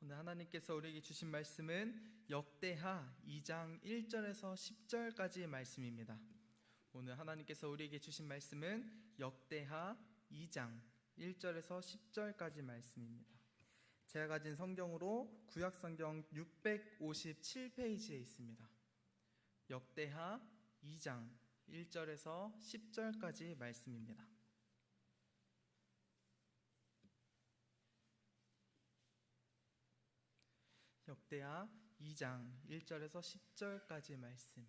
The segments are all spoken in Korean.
오늘 하나님께서 우리에게 주신 말씀은 역대하 2장 1절에서 10절까지의 말씀입니다. 오늘 하나님께서 우리에게 주신 말씀은 역대하 2장 1절에서 10절까지 말씀입니다. 제가 가진 성경으로 구약성경 657페이지에 있습니다. 역대하 2장 1절에서 10절까지 말씀입니다. 역대하 2장 1절에서 10절까지 말씀,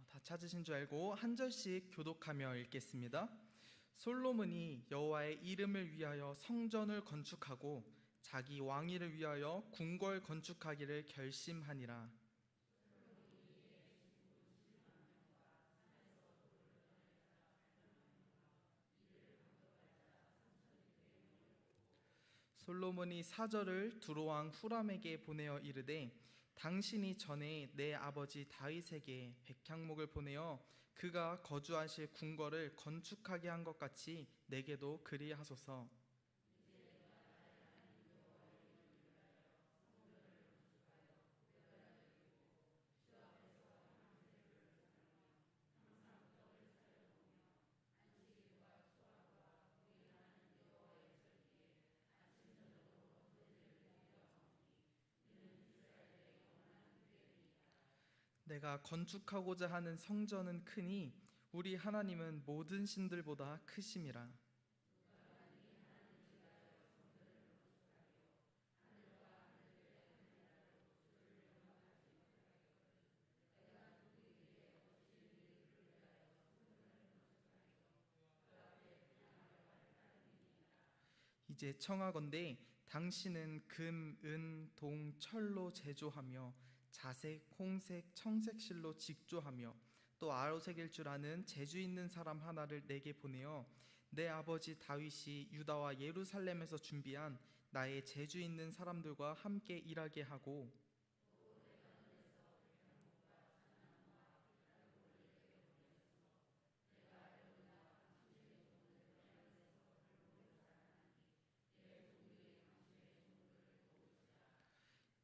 다 찾으신 줄 알고 한 절씩 교독하며 읽겠습니다. 솔로몬이 여호와의 이름을 위하여 성전을 건축하고 자기 왕위를 위하여 궁궐 건축하기를 결심하니라. 솔로몬이 사절을 두로왕 후람에게 보내어 이르되, 당신이 전에 내 아버지 다윗에게 백향목을 보내어 그가 거주하실 궁궐을 건축하게 한 것 같이 내게도 그리하소서. 내가 건축하고자 하는 성전은 크니 우리 하나님은 모든 신들보다 크심이라. 이제 청하건대 당신은 금, 은, 동, 철로 제조하며 자색, 홍색, 청색 실로 직조하며 또 아로색일 줄 아는 재주 있는 사람 하나를 내게 보내어 내 아버지 다윗이 유다와 예루살렘에서 준비한 나의 재주 있는 사람들과 함께 일하게 하고,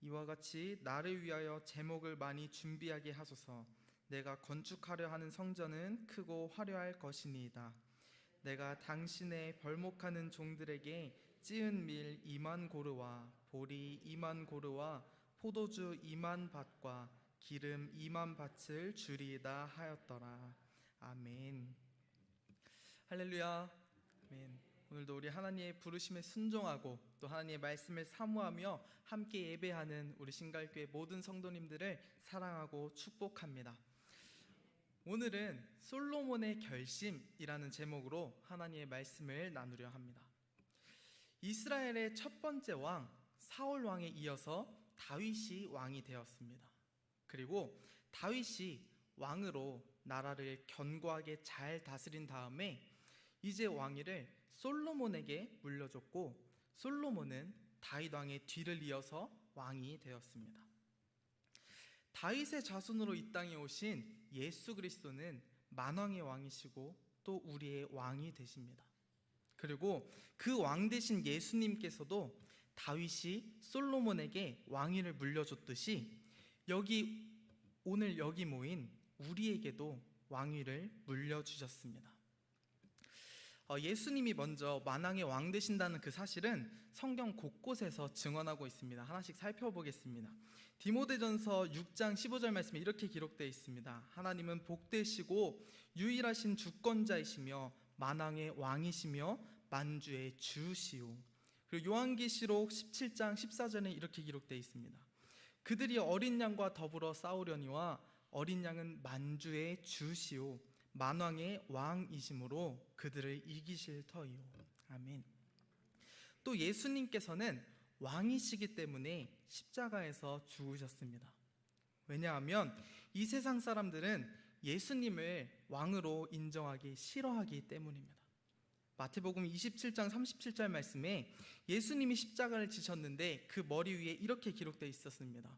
이와 같이 나를 위하여 제목을 많이 준비하게 하소서. 내가 건축하려 하는 성전은 크고 화려할 것이니이다. 내가 당신의 벌목하는 종들에게 찌은 밀 2만 고르와 보리 2만 고르와 포도주 2만 밭과 기름 2만 밭을 주리이다 하였더라. 아멘. 할렐루야. 아멘. 오늘도 우리 하나님의 부르심에 순종하고 또 하나님의 말씀을 사모하며 함께 예배하는 우리 신갈교회 모든 성도님들을 사랑하고 축복합니다. 오늘은 솔로몬의 결심이라는 제목으로 하나님의 말씀을 나누려 합니다. 이스라엘의 첫 번째 왕 사울 왕에 이어서 다윗이 왕이 되었습니다. 그리고 다윗이 왕으로 나라를 견고하게 잘 다스린 다음에 이제 왕위를 솔로몬에게 물려줬고, 솔로몬은 다윗 왕의 뒤를 이어서 왕이 되었습니다. 다윗의 자손으로 이 땅에 오신 예수 그리스도는 만왕의 왕이시고 또 우리의 왕이 되십니다. 그리고 그 왕 되신 예수님께서도 다윗이 솔로몬에게 왕위를 물려줬듯이 오늘 여기 모인 우리에게도 왕위를 물려주셨습니다. 예수님이 먼저 만왕의 왕 되신다는 그 사실은 성경 곳곳에서 증언하고 있습니다. 하나씩 살펴보겠습니다. 디모데전서 6장 15절 말씀에 이렇게 기록되어 있습니다. 하나님은 복되시고 유일하신 주권자이시며 만왕의 왕이시며 만주의 주시오. 그리고 요한계시록 17장 14절에 이렇게 기록되어 있습니다. 그들이 어린 양과 더불어 싸우려니와 어린 양은 만주의 주시오 만왕의 왕이심으로 그들을 이기실 터이요. 아멘. 또 예수님께서는 왕이시기 때문에 십자가에서 죽으셨습니다. 왜냐하면 이 세상 사람들은 예수님을 왕으로 인정하기 싫어하기 때문입니다. 마태복음 27장 37절 말씀에 예수님이 십자가를 지셨는데 그 머리 위에 이렇게 기록되어 있었습니다.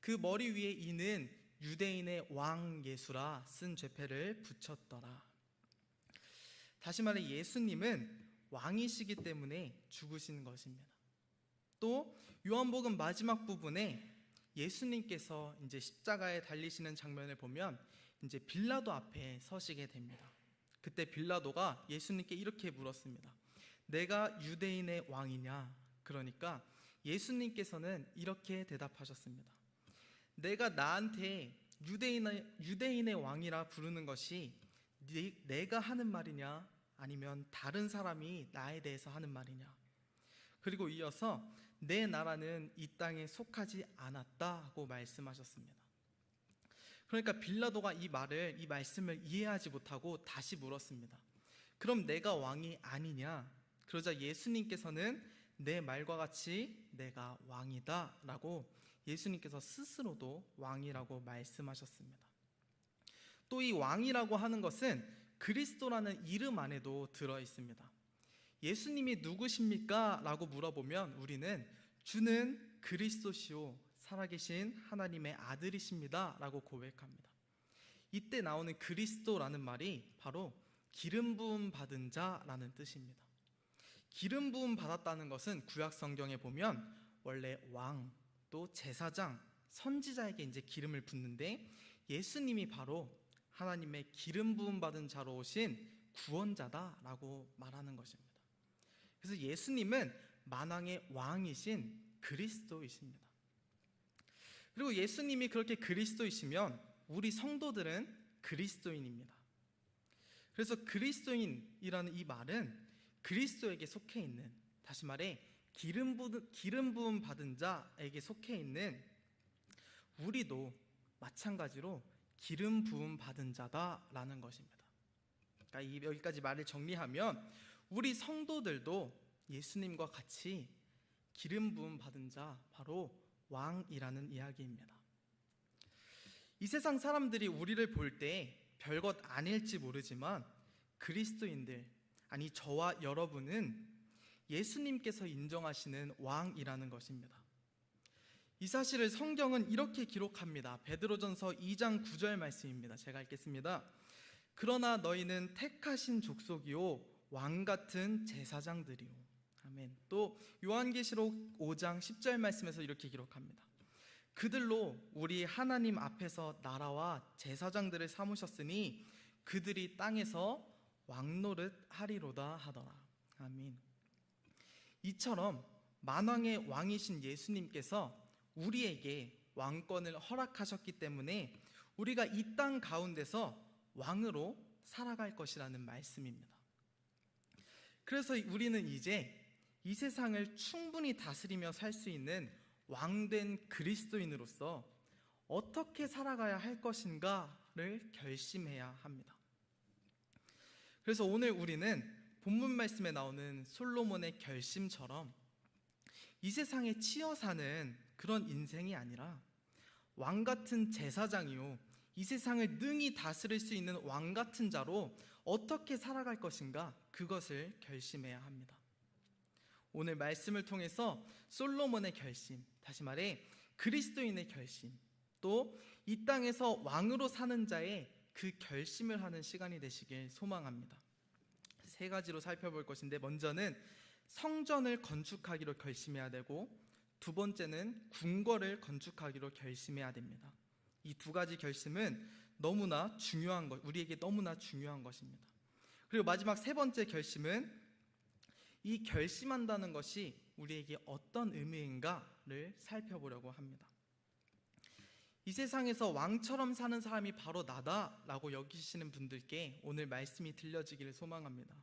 그 머리 위에 이는 유대인의 왕 예수라 쓴 죄패를 붙였더라. 다시 말해 예수님은 왕이시기 때문에 죽으신 것입니다. 또 요한복음 마지막 부분에 예수님께서 이제 십자가에 달리시는 장면을 보면 이제 빌라도 앞에 서시게 됩니다. 그때 빌라도가 예수님께 이렇게 물었습니다. 내가 유대인의 왕이냐? 그러니까 예수님께서는 이렇게 대답하셨습니다. 내가 나한테 유대인의 왕이라 부르는 것이 내가 하는 말이냐? 아니면 다른 사람이 나에 대해서 하는 말이냐? 그리고 이어서 내 나라는 이 땅에 속하지 않았다 하고 말씀하셨습니다. 그러니까 빌라도가 이 말씀을 이해하지 못하고 다시 물었습니다. 그럼 내가 왕이 아니냐? 그러자 예수님께서는 내 말과 같이 내가 왕이다 라고 예수님께서 스스로도 왕이라고 말씀하셨습니다. 또 이 왕이라고 하는 것은 그리스도라는 이름 안에도 들어 있습니다. 예수님이 누구십니까? 라고 물어보면 우리는 주는 그리스도시요 살아계신 하나님의 아들이십니다 라고 고백합니다. 이때 나오는 그리스도라는 말이 바로 기름 부음 받은 자라는 뜻입니다. 기름 부음 받았다는 것은 구약 성경에 보면 원래 왕, 또 제사장, 선지자에게 이제 기름을 붓는데 예수님이 바로 하나님의 기름 부음 받은 자로 오신 구원자다라고 말하는 것입니다. 그래서 예수님은 만왕의 왕이신 그리스도이십니다. 그리고 예수님이 그렇게 그리스도이시면 우리 성도들은 그리스도인입니다. 그래서 그리스도인이라는 이 말은 그리스도에게 속해 있는, 다시 말해 기름 부음 받은 자에게 속해 있는 우리도 마찬가지로 기름 부음 받은 자다라는 것입니다. 그러니까 여기까지 말을 정리하면 우리 성도들도 예수님과 같이 기름 부음 받은 자, 바로 왕이라는 이야기입니다. 이 세상 사람들이 우리를 볼 때 별것 아닐지 모르지만 그리스도인들, 아니 저와 여러분은 예수님께서 인정하시는 왕이라는 것입니다. 이 사실을 성경은 이렇게 기록합니다. 베드로전서 2장 9절 말씀입니다. 제가 읽겠습니다. 그러나 너희는 택하신 족속이요 왕같은 제사장들이요. 아멘. 또 요한계시록 5장 10절 말씀에서 이렇게 기록합니다. 그들로 우리 하나님 앞에서 나라와 제사장들을 삼으셨으니 그들이 땅에서 왕노릇 하리로다 하더라. 아멘. 이처럼 만왕의 왕이신 예수님께서 우리에게 왕권을 허락하셨기 때문에 우리가 이 땅 가운데서 왕으로 살아갈 것이라는 말씀입니다. 그래서 우리는 이제 이 세상을 충분히 다스리며 살 수 있는 왕된 그리스도인으로서 어떻게 살아가야 할 것인가를 결심해야 합니다. 그래서 오늘 우리는 본문 말씀에 나오는 솔로몬의 결심처럼 이 세상에 치여 사는 그런 인생이 아니라 왕같은 제사장이요 이 세상을 능히 다스릴 수 있는 왕같은 자로 어떻게 살아갈 것인가, 그것을 결심해야 합니다. 오늘 말씀을 통해서 솔로몬의 결심, 다시 말해 그리스도인의 결심, 또 이 땅에서 왕으로 사는 자의 그 결심을 하는 시간이 되시길 소망합니다. 세 가지로 살펴볼 것인데, 먼저는 성전을 건축하기로 결심해야 되고, 두 번째는 궁궐을 건축하기로 결심해야 됩니다. 이 두 가지 결심은 너무나 중요한 것, 우리에게 너무나 중요한 것입니다. 그리고 마지막 세 번째 결심은 이 결심한다는 것이 우리에게 어떤 의미인가를 살펴보려고 합니다. 이 세상에서 왕처럼 사는 사람이 바로 나다라고 여기시는 분들께 오늘 말씀이 들려지기를 소망합니다.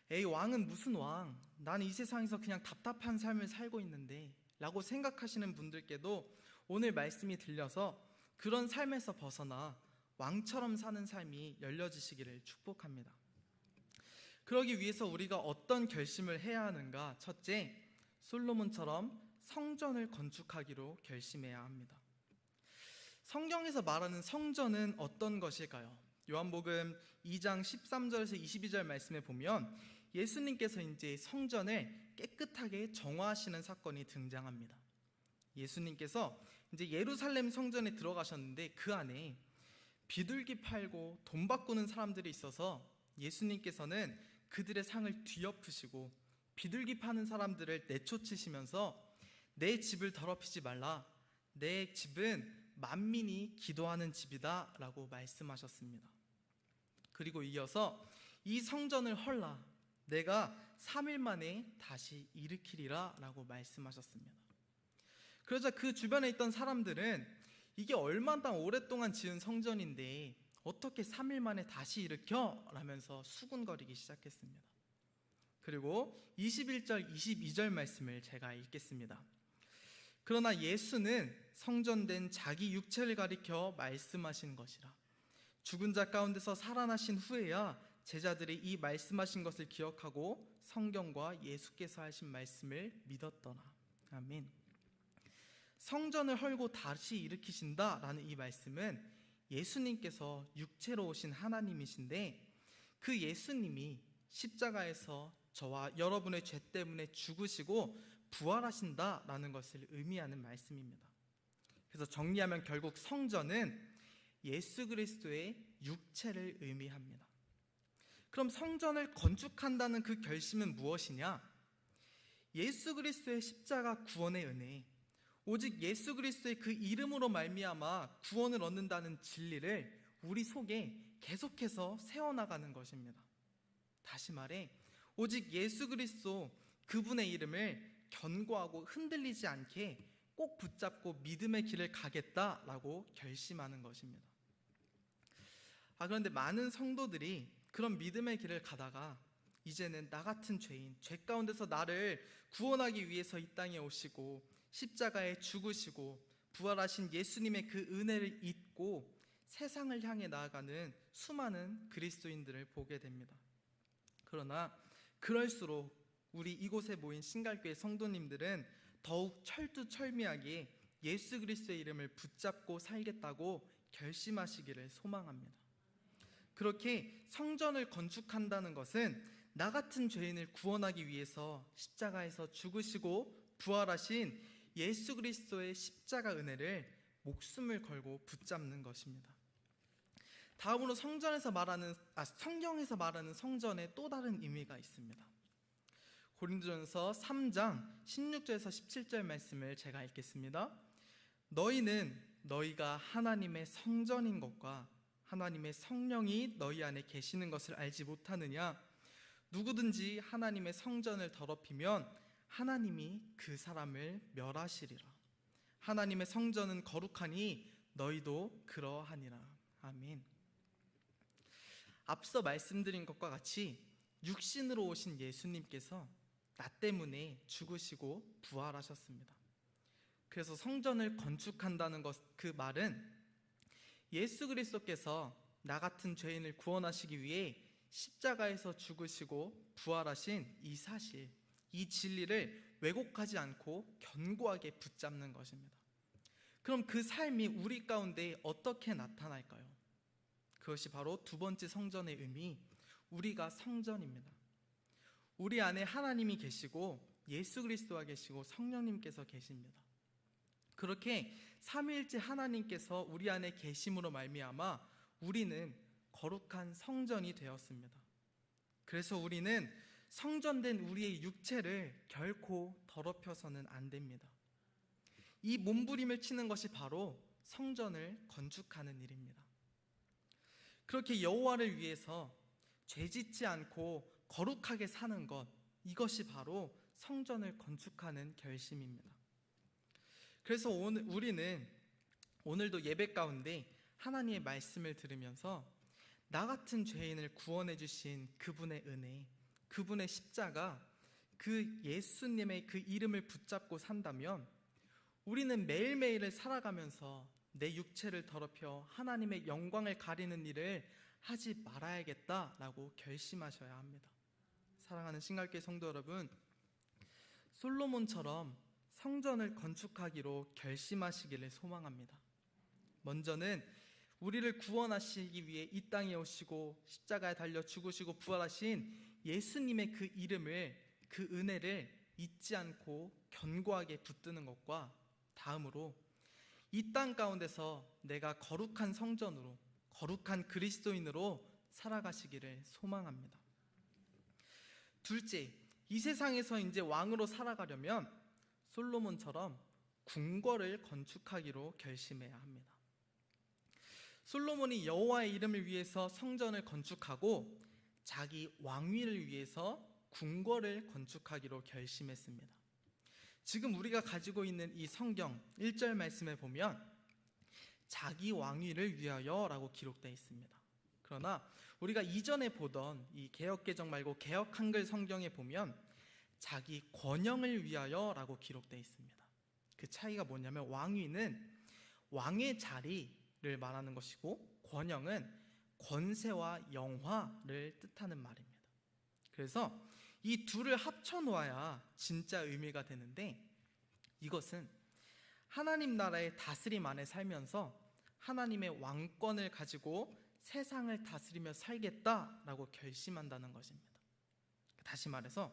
에이, 왕은 무슨 왕? 나는 이 세상에서 그냥 답답한 삶을 살고 있는데 라고 생각하시는 분들께도 오늘 말씀이 들려서 그런 삶에서 벗어나 왕처럼 사는 삶이 열려지시기를 축복합니다. 그러기 위해서 우리가 어떤 결심을 해야 하는가? 첫째, 솔로몬처럼 성전을 건축하기로 결심해야 합니다. 성경에서 말하는 성전은 어떤 것일까요? 요한복음 2장 13절에서 22절 말씀에 보면 예수님께서 이제 성전을 깨끗하게 정화하시는 사건이 등장합니다. 예수님께서 이제 예루살렘 성전에 들어가셨는데 그 안에 비둘기 팔고 돈 바꾸는 사람들이 있어서 예수님께서는 그들의 상을 뒤엎으시고 비둘기 파는 사람들을 내쫓으시면서 내 집을 더럽히지 말라. 내 집은 만민이 기도하는 집이다 라고 말씀하셨습니다. 그리고 이어서 이 성전을 헐라. 내가 3일 만에 다시 일으키리라 라고 말씀하셨습니다. 그러자 그 주변에 있던 사람들은 이게 얼마나 오랫동안 지은 성전인데 어떻게 3일 만에 다시 일으켜? 라면서 수군거리기 시작했습니다. 그리고 21절, 22절 말씀을 제가 읽겠습니다. 그러나 예수는 성전된 자기 육체를 가리켜 말씀하신 것이라. 죽은 자 가운데서 살아나신 후에야 제자들이 이 말씀하신 것을 기억하고 성경과 예수께서 하신 말씀을 믿었더라. 아멘. 성전을 헐고 다시 일으키신다라는 이 말씀은 예수님께서 육체로 오신 하나님이신데 그 예수님이 십자가에서 저와 여러분의 죄 때문에 죽으시고 부활하신다라는 것을 의미하는 말씀입니다. 그래서 정리하면 결국 성전은 예수 그리스도의 육체를 의미합니다. 그럼 성전을 건축한다는 그 결심은 무엇이냐? 예수 그리스도의 십자가 구원의 은혜, 오직 예수 그리스도의 그 이름으로 말미암아 구원을 얻는다는 진리를 우리 속에 계속해서 세워나가는 것입니다. 다시 말해 오직 예수 그리스도 그분의 이름을 견고하고 흔들리지 않게 꼭 붙잡고 믿음의 길을 가겠다라고 결심하는 것입니다. 그런데 많은 성도들이 그런 믿음의 길을 가다가 이제는 나 같은 죄인, 죄 가운데서 나를 구원하기 위해서 이 땅에 오시고 십자가에 죽으시고 부활하신 예수님의 그 은혜를 잊고 세상을 향해 나아가는 수많은 그리스도인들을 보게 됩니다. 그러나 그럴수록 우리 이곳에 모인 신갈교회 성도님들은 더욱 철두철미하게 예수 그리스도의 이름을 붙잡고 살겠다고 결심하시기를 소망합니다. 그렇게 성전을 건축한다는 것은 나 같은 죄인을 구원하기 위해서 십자가에서 죽으시고 부활하신 예수 그리스도의 십자가 은혜를 목숨을 걸고 붙잡는 것입니다. 다음으로 성경에서 말하는 성전에 또 다른 의미가 있습니다. 고린도전서 3장 16절에서 17절 말씀을 제가 읽겠습니다. 너희는 너희가 하나님의 성전인 것과 하나님의 성령이 너희 안에 계시는 것을 알지 못하느냐? 누구든지 하나님의 성전을 더럽히면 하나님이 그 사람을 멸하시리라. 하나님의 성전은 거룩하니 너희도 그러하니라. 아멘. 앞서 말씀드린 것과 같이 육신으로 오신 예수님께서 나 때문에 죽으시고 부활하셨습니다. 그래서 성전을 건축한다는 그 말은 예수 그리스도께서 나 같은 죄인을 구원하시기 위해 십자가에서 죽으시고 부활하신 이 사실, 이 진리를 왜곡하지 않고 견고하게 붙잡는 것입니다. 그럼 그 삶이 우리 가운데 어떻게 나타날까요? 그것이 바로 두 번째 성전의 의미, 우리가 성전입니다. 우리 안에 하나님이 계시고 예수 그리스도가 계시고 성령님께서 계십니다. 그렇게 삼위일체 하나님께서 우리 안에 계심으로 말미암아 우리는 거룩한 성전이 되었습니다. 그래서 우리는 성전된 우리의 육체를 결코 더럽혀서는 안 됩니다. 이 몸부림을 치는 것이 바로 성전을 건축하는 일입니다. 그렇게 여호와를 위해서 죄짓지 않고 거룩하게 사는 것, 이것이 바로 성전을 건축하는 결심입니다. 그래서 우리는 오늘도 예배 가운데 하나님의 말씀을 들으면서 나 같은 죄인을 구원해 주신 그분의 은혜, 그분의 십자가, 그 예수님의 그 이름을 붙잡고 산다면 우리는 매일매일을 살아가면서 내 육체를 더럽혀 하나님의 영광을 가리는 일을 하지 말아야겠다라고 결심하셔야 합니다. 사랑하는 신갈교회 성도 여러분, 솔로몬처럼 성전을 건축하기로 결심하시기를 소망합니다. 먼저는 우리를 구원하시기 위해 이 땅에 오시고 십자가에 달려 죽으시고 부활하신 예수님의 그 이름을, 그 은혜를 잊지 않고 견고하게 붙드는 것과 다음으로 이 땅 가운데서 내가 거룩한 성전으로, 거룩한 그리스도인으로 살아가시기를 소망합니다. 둘째, 이 세상에서 이제 왕으로 살아가려면 솔로몬처럼 궁궐을 건축하기로 결심해야 합니다. 솔로몬이 여호와의 이름을 위해서 성전을 건축하고 자기 왕위를 위해서 궁궐을 건축하기로 결심했습니다. 지금 우리가 가지고 있는 이 성경 1절 말씀에 보면 자기 왕위를 위하여라고 기록되어 있습니다. 그러나 우리가 이전에 보던 이 개역개정 말고 개역 한글 성경에 보면 자기 권영을 위하여라고 기록되어 있습니다. 그 차이가 뭐냐면 왕위는 왕의 자리를 말하는 것이고 권영은 권세와 영화를 뜻하는 말입니다. 그래서 이 둘을 합쳐 놓아야 진짜 의미가 되는데, 이것은 하나님 나라의 다스림 안에 살면서 하나님의 왕권을 가지고 세상을 다스리며 살겠다라고 결심한다는 것입니다. 다시 말해서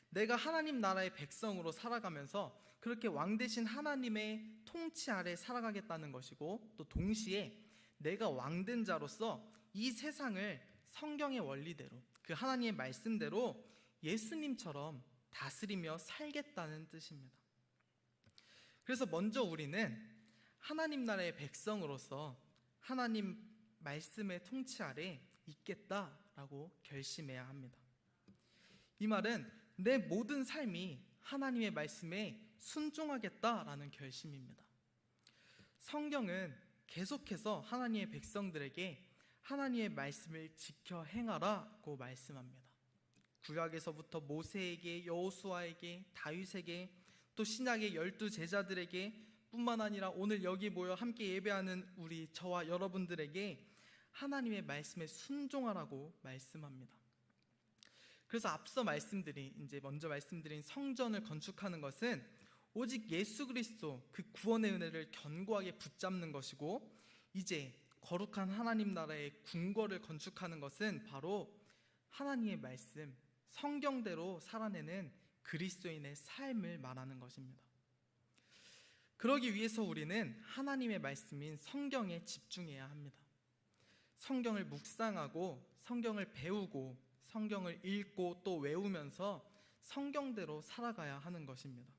내가 하나님 나라의 백성으로 살아가면서 그렇게 왕 대신 하나님의 통치 아래 살아가겠다는 것이고, 또 동시에 내가 왕된 자로서 이 세상을 성경의 원리대로, 그 하나님의 말씀대로 예수님처럼 다스리며 살겠다는 뜻입니다. 그래서 먼저 우리는 하나님 나라의 백성으로서 하나님 말씀의 통치 아래 있겠다라고 결심해야 합니다. 이 말은 내 모든 삶이 하나님의 말씀에 순종하겠다라는 결심입니다. 성경은 계속해서 하나님의 백성들에게 하나님의 말씀을 지켜 행하라고 말씀합니다. 구약에서부터 모세에게, 여호수아에게, 다윗에게, 또 신약의 12 제자들에게 뿐만 아니라 오늘 여기 모여 함께 예배하는 우리 저와 여러분들에게 하나님의 말씀에 순종하라고 말씀합니다. 그래서 앞서 먼저 말씀드린 성전을 건축하는 것은 오직 예수 그리스도 그 구원의 은혜를 견고하게 붙잡는 것이고, 이제 거룩한 하나님 나라의 궁궐을 건축하는 것은 바로 하나님의 말씀, 성경대로 살아내는 그리스도인의 삶을 말하는 것입니다. 그러기 위해서 우리는 하나님의 말씀인 성경에 집중해야 합니다. 성경을 묵상하고 성경을 배우고 성경을 읽고 또 외우면서 성경대로 살아가야 하는 것입니다.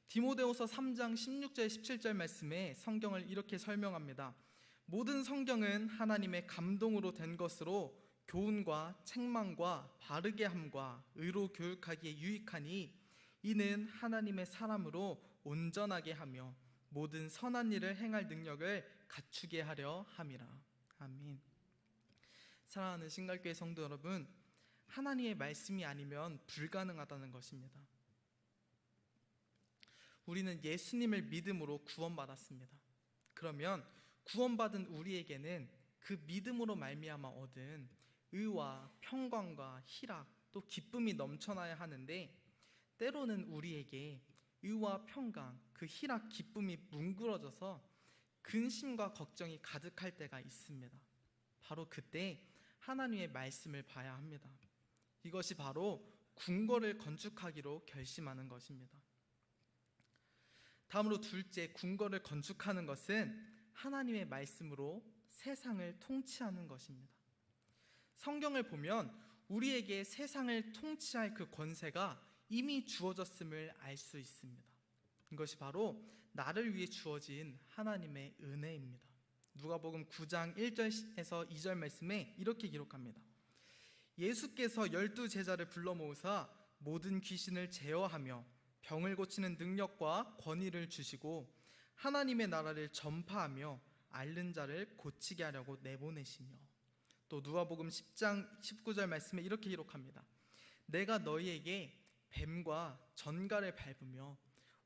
디모데후서 3장 16절 17절 말씀에 성경을 이렇게 설명합니다. 모든 성경은 하나님의 감동으로 된 것으로 교훈과 책망과 바르게 함과 의로 교육하기에 유익하니 이는 하나님의 사람으로 온전하게 하며 모든 선한 일을 행할 능력을 갖추게 하려 함이라. 아멘. 사랑하는 신갈교회 성도 여러분, 하나님의 말씀이 아니면 불가능하다는 것입니다. 우리는 예수님을 믿음으로 구원받았습니다. 그러면 구원받은 우리에게는 그 믿음으로 말미암아 얻은 의와 평강과 희락 또 기쁨이 넘쳐나야 하는데, 때로는 우리에게 의와 평강, 그 희락, 기쁨이 뭉그러져서 근심과 걱정이 가득할 때가 있습니다. 바로 그때 하나님의 말씀을 봐야 합니다. 이것이 바로 궁궐을 건축하기로 결심하는 것입니다. 다음으로 둘째, 궁궐을 건축하는 것은 하나님의 말씀으로 세상을 통치하는 것입니다. 성경을 보면 우리에게 세상을 통치할 그 권세가 이미 주어졌음을 알 수 있습니다. 이것이 바로 나를 위해 주어진 하나님의 은혜입니다. 누가복음 9장 1절에서 2절 말씀에 이렇게 기록합니다. 예수께서 12 제자를 불러 모으사 모든 귀신을 제어하며 병을 고치는 능력과 권위를 주시고 하나님의 나라를 전파하며 앓는 자를 고치게 하려고 내보내시며, 또 누가복음 10장 19절 말씀에 이렇게 기록합니다. 내가 너희에게 뱀과 전갈을 밟으며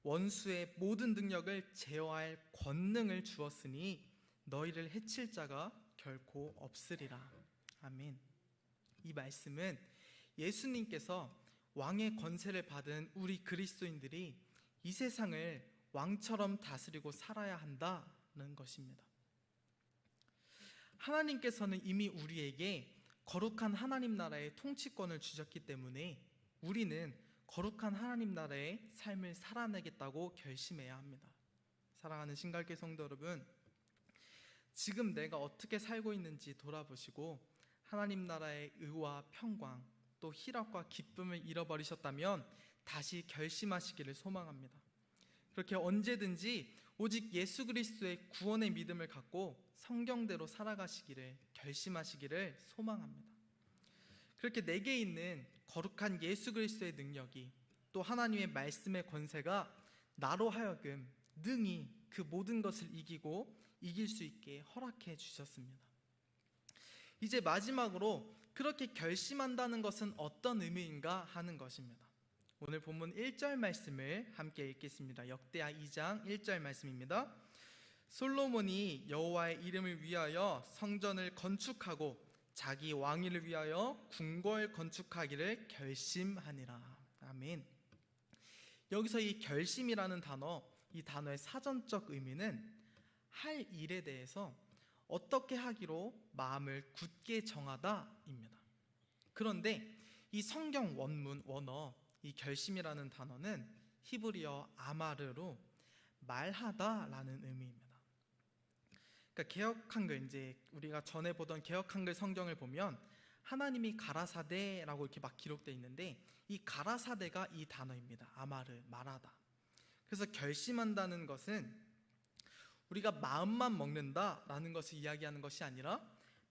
원수의 모든 능력을 제어할 권능을 주었으니 너희를 해칠 자가 결코 없으리라. 아멘. 이 말씀은 예수님께서 왕의 권세를 받은 우리 그리스도인들이 이 세상을 왕처럼 다스리고 살아야 한다는 것입니다. 하나님께서는 이미 우리에게 거룩한 하나님 나라의 통치권을 주셨기 때문에 우리는 거룩한 하나님 나라의 삶을 살아내겠다고 결심해야 합니다. 사랑하는 신갈교 성도 여러분, 지금 내가 어떻게 살고 있는지 돌아보시고 하나님 나라의 의와 평강 또 희락과 기쁨을 잃어버리셨다면 다시 결심하시기를 소망합니다. 그렇게 언제든지 오직 예수 그리스도의 구원의 믿음을 갖고 성경대로 살아가시기를 결심하시기를 소망합니다. 그렇게 내게 있는 거룩한 예수 그리스도의 능력이 또 하나님의 말씀의 권세가 나로 하여금 능히 그 모든 것을 이기고 이길 수 있게 허락해 주셨습니다. 이제 마지막으로 그렇게 결심한다는 것은 어떤 의미인가 하는 것입니다. 오늘 본문 1절 말씀을 함께 읽겠습니다. 역대하 2장 1절 말씀입니다. 솔로몬이 여호와의 이름을 위하여 성전을 건축하고 자기 왕위를 위하여 궁궐 건축하기를 결심하니라. 아멘. 여기서 이 결심이라는 단어, 이 단어의 사전적 의미는 할 일에 대해서 어떻게 하기로 마음을 굳게 정하다입니다. 그런데 이 성경 원어, 이 결심이라는 단어는 히브리어 아마르로 말하다라는 의미입니다. 그러니까 개역 한글, 이제 우리가 전에 보던 개역 한글 성경을 보면 하나님이 가라사대라고 이렇게 막 기록되어 있는데 이 가라사대가 이 단어입니다. 아마르, 말하다. 그래서 결심한다는 것은 우리가 마음만 먹는다라는 것을 이야기하는 것이 아니라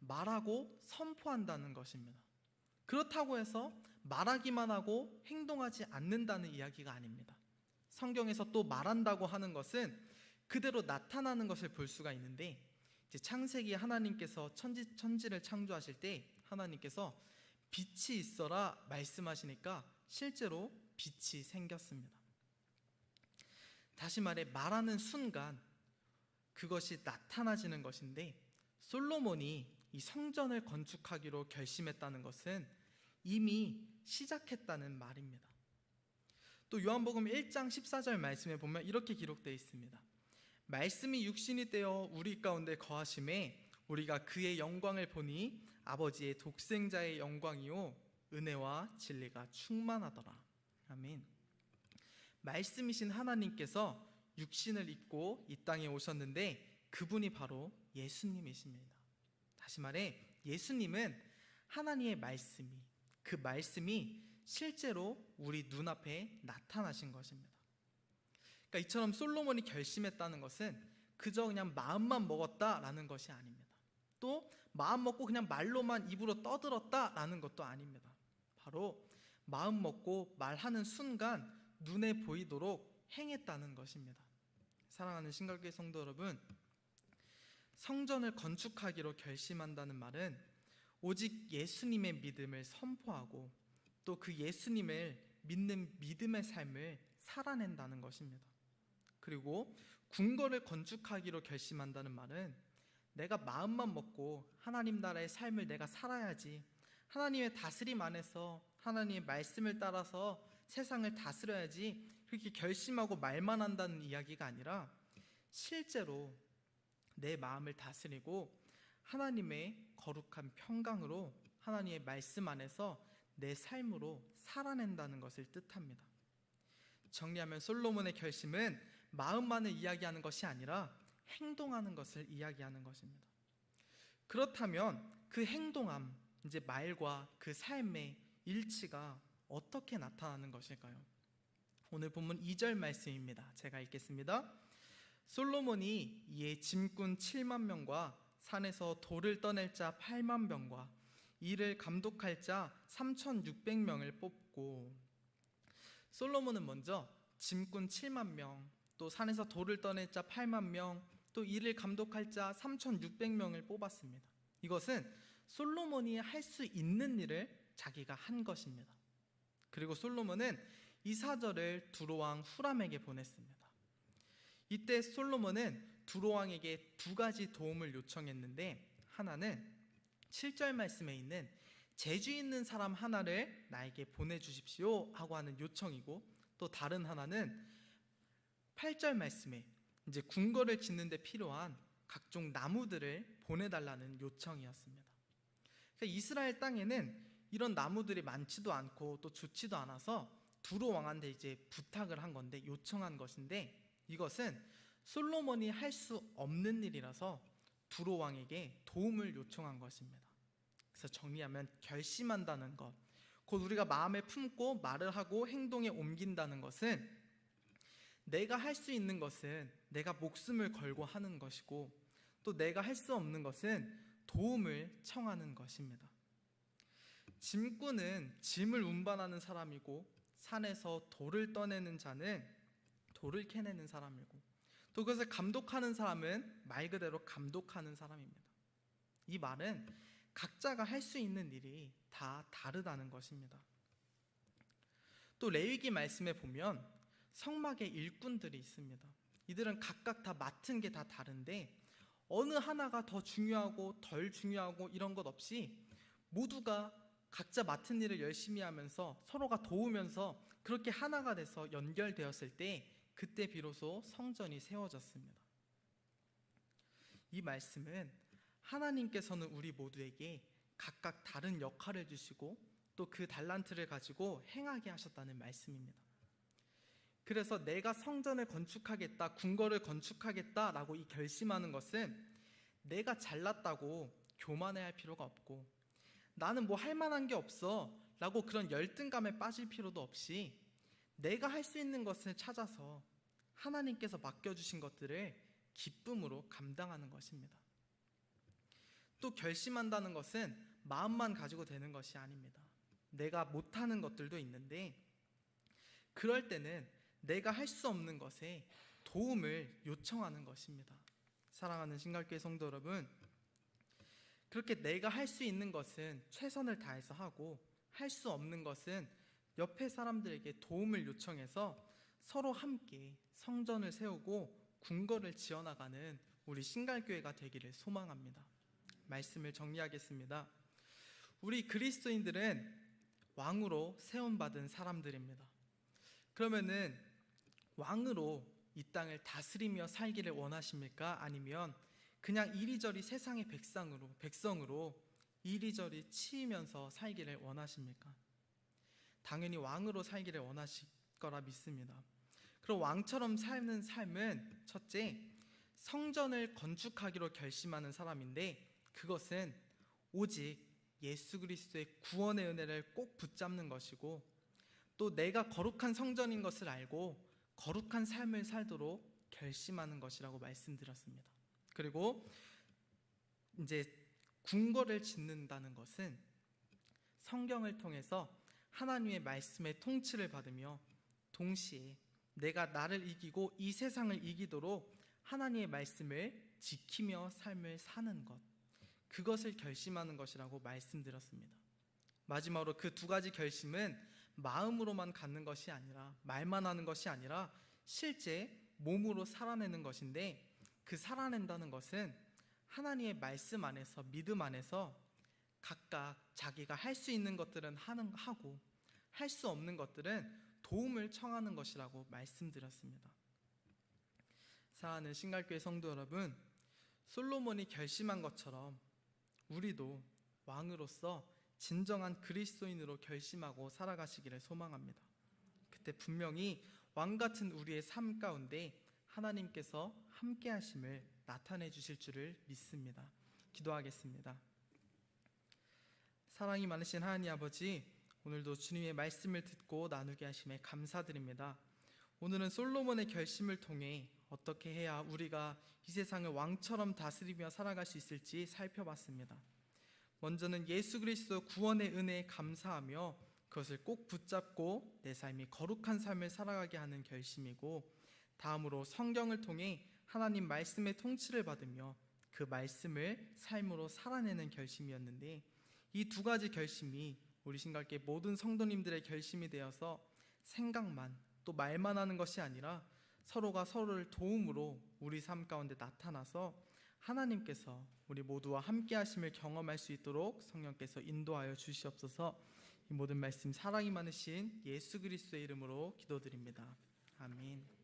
말하고 선포한다는 것입니다. 그렇다고 해서 말하기만 하고 행동하지 않는다는 이야기가 아닙니다. 성경에서 또 말한다고 하는 것은 그대로 나타나는 것을 볼 수가 있는데, 이제 창세기 하나님께서 천지를 창조하실 때 하나님께서 빛이 있어라 말씀하시니까 실제로 빛이 생겼습니다. 다시 말해 말하는 순간 그것이 나타나지는 것인데, 솔로몬이 이 성전을 건축하기로 결심했다는 것은 이미 시작했다는 말입니다. 또 요한복음 1장 14절 말씀에 보면 이렇게 기록되어 있습니다. 말씀이 육신이 되어 우리 가운데 거하심에 우리가 그의 영광을 보니 아버지의 독생자의 영광이요 은혜와 진리가 충만하더라. 아멘. 말씀이신 하나님께서 육신을 입고 이 땅에 오셨는데 그분이 바로 예수님이십니다. 다시 말해 예수님은 하나님의 말씀이, 그 말씀이 실제로 우리 눈앞에 나타나신 것입니다. 그러니까 이처럼 솔로몬이 결심했다는 것은 그저 그냥 마음만 먹었다라는 것이 아닙니다. 또 마음 먹고 그냥 말로만 입으로 떠들었다라는 것도 아닙니다. 바로 마음 먹고 말하는 순간 눈에 보이도록 행했다는 것입니다. 사랑하는 신갈교회 성도 여러분, 성전을 건축하기로 결심한다는 말은 오직 예수님의 믿음을 선포하고 또 그 예수님을 믿는 믿음의 삶을 살아낸다는 것입니다. 그리고 궁궐을 건축하기로 결심한다는 말은 내가 마음만 먹고 하나님 나라의 삶을 내가 살아야지, 하나님의 다스림 안에서 하나님의 말씀을 따라서 세상을 다스려야지, 그렇게 결심하고 말만 한다는 이야기가 아니라 실제로 내 마음을 다스리고 하나님의 거룩한 평강으로 하나님의 말씀 안에서 내 삶으로 살아낸다는 것을 뜻합니다. 정리하면 솔로몬의 결심은 마음만을 이야기하는 것이 아니라 행동하는 것을 이야기하는 것입니다. 그렇다면 그 행동함, 이제 말과 그 삶의 일치가 어떻게 나타나는 것일까요? 오늘 본문 2절 말씀입니다. 제가 읽겠습니다. 솔로몬이 이에 짐꾼 7만 명과 산에서 돌을 떠낼 자 8만 명과 이를 감독할 자 3,600명을 뽑고, 솔로몬은 먼저 짐꾼 7만 명, 또 산에서 돌을 떠낼 자 8만 명, 또 이를 감독할 자 3,600명을 뽑았습니다. 이것은 솔로몬이 할 수 있는 일을 자기가 한 것입니다. 그리고 솔로몬은 이 사절을 두로왕 후람에게 보냈습니다. 이때 솔로몬은 두로왕에게 두 가지 도움을 요청했는데, 하나는 7절 말씀에 있는 재주 있는 사람 하나를 나에게 보내주십시오 하고 하는 요청이고, 또 다른 하나는 8절 말씀에 이제 궁궐을 짓는 데 필요한 각종 나무들을 보내달라는 요청이었습니다. 그러니까 이스라엘 땅에는 이런 나무들이 많지도 않고 또 좋지도 않아서 두로 왕한테 이제 부탁을 한 건데, 요청한 것인데, 이것은 솔로몬이 할 수 없는 일이라서 두로 왕에게 도움을 요청한 것입니다. 그래서 정리하면 결심한다는 것, 곧 우리가 마음에 품고 말을 하고 행동에 옮긴다는 것은 내가 할 수 있는 것은 내가 목숨을 걸고 하는 것이고 또 내가 할 수 없는 것은 도움을 청하는 것입니다. 짐꾼은 짐을 운반하는 사람이고 산에서 돌을 떠내는 자는 돌을 캐내는 사람이고 또 그것을 감독하는 사람은 말 그대로 감독하는 사람입니다. 이 말은 각자가 할 수 있는 일이 다 다르다는 것입니다. 또 레위기 말씀에 보면 성막의 일꾼들이 있습니다. 이들은 각각 다 맡은 게 다 다른데 어느 하나가 더 중요하고 덜 중요하고 이런 것 없이 모두가 각자 맡은 일을 열심히 하면서 서로가 도우면서 그렇게 하나가 돼서 연결되었을 때 그때 비로소 성전이 세워졌습니다. 이 말씀은 하나님께서는 우리 모두에게 각각 다른 역할을 주시고 또 그 달란트를 가지고 행하게 하셨다는 말씀입니다. 그래서 내가 성전을 건축하겠다, 궁궐을 건축하겠다라고 이 결심하는 것은 내가 잘났다고 교만해할 필요가 없고 나는 뭐 할 만한 게 없어 라고 그런 열등감에 빠질 필요도 없이 내가 할 수 있는 것을 찾아서 하나님께서 맡겨주신 것들을 기쁨으로 감당하는 것입니다. 또 결심한다는 것은 마음만 가지고 되는 것이 아닙니다. 내가 못하는 것들도 있는데 그럴 때는 내가 할 수 없는 것에 도움을 요청하는 것입니다. 사랑하는 신갈교회 성도 여러분, 그렇게 내가 할 수 있는 것은 최선을 다해서 하고 할 수 없는 것은 옆에 사람들에게 도움을 요청해서 서로 함께 성전을 세우고 궁궐을 지어나가는 우리 신갈교회가 되기를 소망합니다. 말씀을 정리하겠습니다. 우리 그리스도인들은 왕으로 세움받은 사람들입니다. 그러면은 왕으로 이 땅을 다스리며 살기를 원하십니까? 아니면 그냥 이리저리 세상의 백성으로 이리저리 치이면서 살기를 원하십니까? 당연히 왕으로 살기를 원하실 거라 믿습니다. 그럼 왕처럼 사는 삶은 첫째, 성전을 건축하기로 결심하는 사람인데 그것은 오직 예수 그리스도의 구원의 은혜를 꼭 붙잡는 것이고 또 내가 거룩한 성전인 것을 알고 거룩한 삶을 살도록 결심하는 것이라고 말씀드렸습니다. 그리고 이제 궁궐을 짓는다는 것은 성경을 통해서 하나님의 말씀의 통치를 받으며 동시에 내가 나를 이기고 이 세상을 이기도록 하나님의 말씀을 지키며 삶을 사는 것, 그것을 결심하는 것이라고 말씀드렸습니다. 마지막으로 그 두 가지 결심은 마음으로만 갖는 것이 아니라 말만 하는 것이 아니라 실제 몸으로 살아내는 것인데 그 살아낸다는 것은 하나님의 말씀 안에서 믿음 안에서 각각 자기가 할 수 있는 것들은 하고 할 수 없는 것들은 도움을 청하는 것이라고 말씀드렸습니다. 사랑하는 신갈교회 성도 여러분, 솔로몬이 결심한 것처럼 우리도 왕으로서 진정한 그리스도인으로 결심하고 살아가시기를 소망합니다. 그때 분명히 왕같은 우리의 삶 가운데 하나님께서 함께 하심을 나타내 주실 줄을 믿습니다. 기도하겠습니다. 사랑이 많으신 하나님 아버지, 오늘도 주님의 말씀을 듣고 나누게 하심에 감사드립니다. 오늘은 솔로몬의 결심을 통해 어떻게 해야 우리가 이 세상을 왕처럼 다스리며 살아갈 수 있을지 살펴봤습니다. 먼저는 예수 그리스도 구원의 은혜에 감사하며 그것을 꼭 붙잡고 내 삶이 거룩한 삶을 살아가게 하는 결심이고, 다음으로 성경을 통해 하나님 말씀의 통치를 받으며 그 말씀을 삶으로 살아내는 결심이었는데, 이 두 가지 결심이 우리 신갈교회 모든 성도님들의 결심이 되어서 생각만 또 말만 하는 것이 아니라 서로가 서로를 도움으로 우리 삶 가운데 나타나서 하나님께서 우리 모두와 함께 하심을 경험할 수 있도록 성령께서 인도하여 주시옵소서. 이 모든 말씀 사랑이 많으신 예수 그리스도의 이름으로 기도드립니다. 아멘.